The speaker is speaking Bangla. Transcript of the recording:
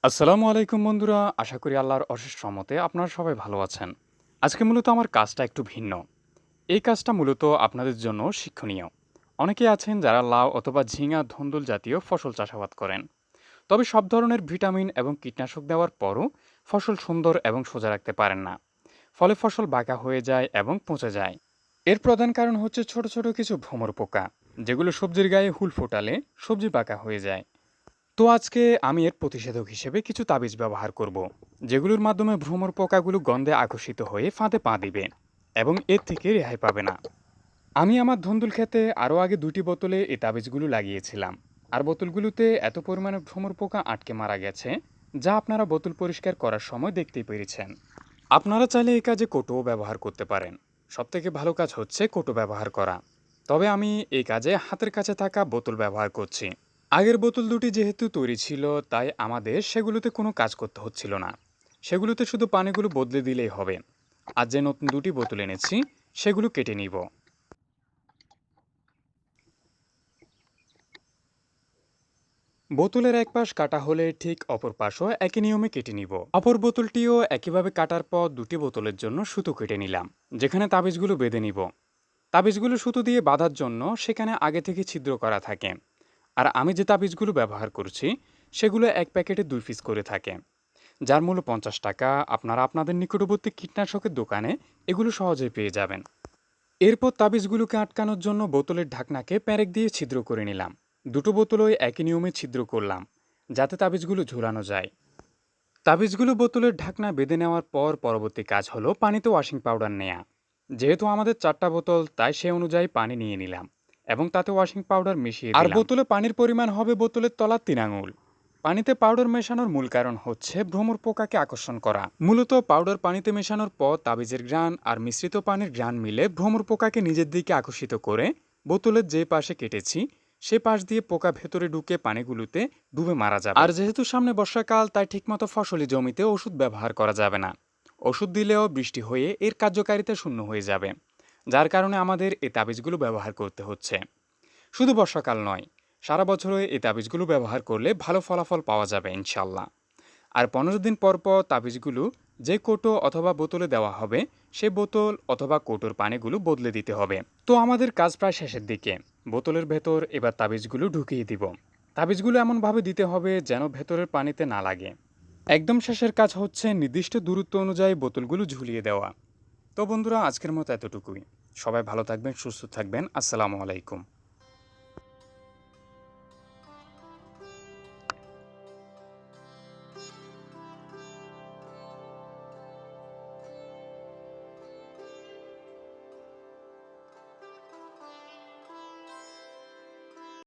আসসালামু আলাইকুম বন্ধুরা, আশা করি আল্লাহর অশেষ রহমতে আপনারা সবাই ভালো আছেন। আজকে মূলত আমার কাজটা একটু ভিন্ন। এই কাজটা মূলত আপনাদের জন্য শিক্ষণীয়। অনেকেই আছেন যারা লাউ অথবা ঝিঙা, ধুন্দুল জাতীয় ফসল চাষাবাদ করেন। তবে সব ধরনের ভিটামিন এবং কীটনাশক দেওয়ার পরও ফসল সুন্দর এবং সোজা রাখতে পারেন না। ফলে ফসল বাঁকা হয়ে যায় এবং পচে যায়। এর প্রধান কারণ হচ্ছে ছোট ছোট কিছু ভ্রমর পোকা, যেগুলো সবজির গায়ে হুল ফোটালে সবজি বাঁকা হয়ে যায়। তো আজকে আমি এর প্রতিষেধক হিসেবে কিছু তাবিজ ব্যবহার করব, যেগুলোর মাধ্যমে ভ্রমর পোকাগুলো গন্ধে আকর্ষিত হয়ে ফাঁদে পা দিবে এবং এর থেকে রেহাই পাবে না। আমি আমার ধুন্দুল খেতে আরও আগে 2টি বোতলে এই তাবিজগুলো লাগিয়েছিলাম, আর বোতলগুলোতে এত পরিমাণে ভ্রমর পোকা আটকে মারা গেছে, যা আপনারা বোতল পরিষ্কার করার সময় দেখতেই পেরেছেন। আপনারা চাইলে এই কাজে কৌটোও ব্যবহার করতে পারেন। সবথেকে ভালো কাজ হচ্ছে কৌটো ব্যবহার করা। তবে আমি এই কাজে হাতের কাছে থাকা বোতল ব্যবহার করছি। আগের বোতল দুটি যেহেতু তৈরি ছিল, তাই আমাদের সেগুলোতে কোনো কাজ করতে হচ্ছিল না। সেগুলোতে শুধু পানিগুলো বদলে দিলেই হবে। আর যে নতুন 2টি বোতল এনেছি, সেগুলো কেটে নিব। বোতলের এক পাশ কাটা হলে ঠিক অপর পাশও একই নিয়মে কেটে নিব। অপর বোতলটিও একইভাবে কাটার পর 2টি বোতলের জন্য সুতো কেটে নিলাম, যেখানে তাবিজগুলো বেঁধে নিব। তাবিজগুলো সুতো দিয়ে বাঁধার জন্য সেখানে আগে থেকে ছিদ্র করা থাকে। আর আমি যে তাবিজগুলো ব্যবহার করছি, সেগুলো এক প্যাকেটে 2 পিস করে থাকে, যার মূল্য 50 টাকা। আপনারা আপনাদের নিকটবর্তী কীটনাশকের দোকানে এগুলো সহজেই পেয়ে যাবেন। এরপর তাবিজগুলোকে আটকানোর জন্য বোতলের ঢাকনাকে পেরেক দিয়ে ছিদ্র করে নিলাম। 2টো বোতলই একই নিয়মে ছিদ্র করলাম, যাতে তাবিজগুলো ঝোলানো যায়। তাবিজগুলো বোতলের ঢাকনা বেঁধে নেওয়ার পর পরবর্তী কাজ হলো পানিতে ওয়াশিং পাউডার নেয়া। যেহেতু আমাদের 4টা বোতল, তাই সে অনুযায়ী পানি নিয়ে নিলাম এবং তাতে ওয়াশিং পাউডার মিশিয়ে দিলাম। আর বোতলে পানির পরিমাণ হবে বোতলের তলার 3 আঙুল। পানিতে পাউডার মেশানোর মূল কারণ হচ্ছে ভ্রমর পোকাকে আকর্ষণ করা। মূলত পাউডার পানিতে মেশানোর পর তাবিজের ঘ্রাণ আর মিশ্রিত পানির ঘ্রাণ মিলে ভ্রমর পোকাকে নিজের দিকে আকর্ষিত করে বোতলের যে পাশে কেটেছি সে পাশ দিয়ে পোকা ভেতরে ঢুকে পানিগুলোতে ডুবে মারা যাবে। আর যেহেতু সামনে বর্ষাকাল, তাই ঠিকমতো ফসলি জমিতে ওষুধ ব্যবহার করা যাবে না। ওষুধ দিলেও বৃষ্টি হয়ে এর কার্যকারিতা শূন্য হয়ে যাবে, যার কারণে আমাদের এই তাবিজগুলো ব্যবহার করতে হচ্ছে। শুধু বর্ষাকাল নয়, সারা বছরই এই তাবিজগুলো ব্যবহার করলে ভালো ফলাফল পাওয়া যাবে ইনশাল্লাহ। আর 15 দিন পর পর তাবিজগুলো যে কৌটো অথবা বোতলে দেওয়া হবে, সে বোতল অথবা কৌটোর পানিগুলো বদলে দিতে হবে। তো আমাদের কাজ প্রায় শেষের দিকে। বোতলের ভেতর এবার তাবিজগুলো ঢুকিয়ে দিব। তাবিজগুলো এমনভাবে দিতে হবে যেন ভেতরের পানিতে না লাগে। একদম শেষের কাজ হচ্ছে নির্দিষ্ট দূরত্ব অনুযায়ী বোতলগুলো ঝুলিয়ে দেওয়া। তো বন্ধুরা, আজকের মতো এতটুকুই। সবাই ভালো থাকবেন, সুস্থ থাকবেন। আসসালামু আলাইকুম।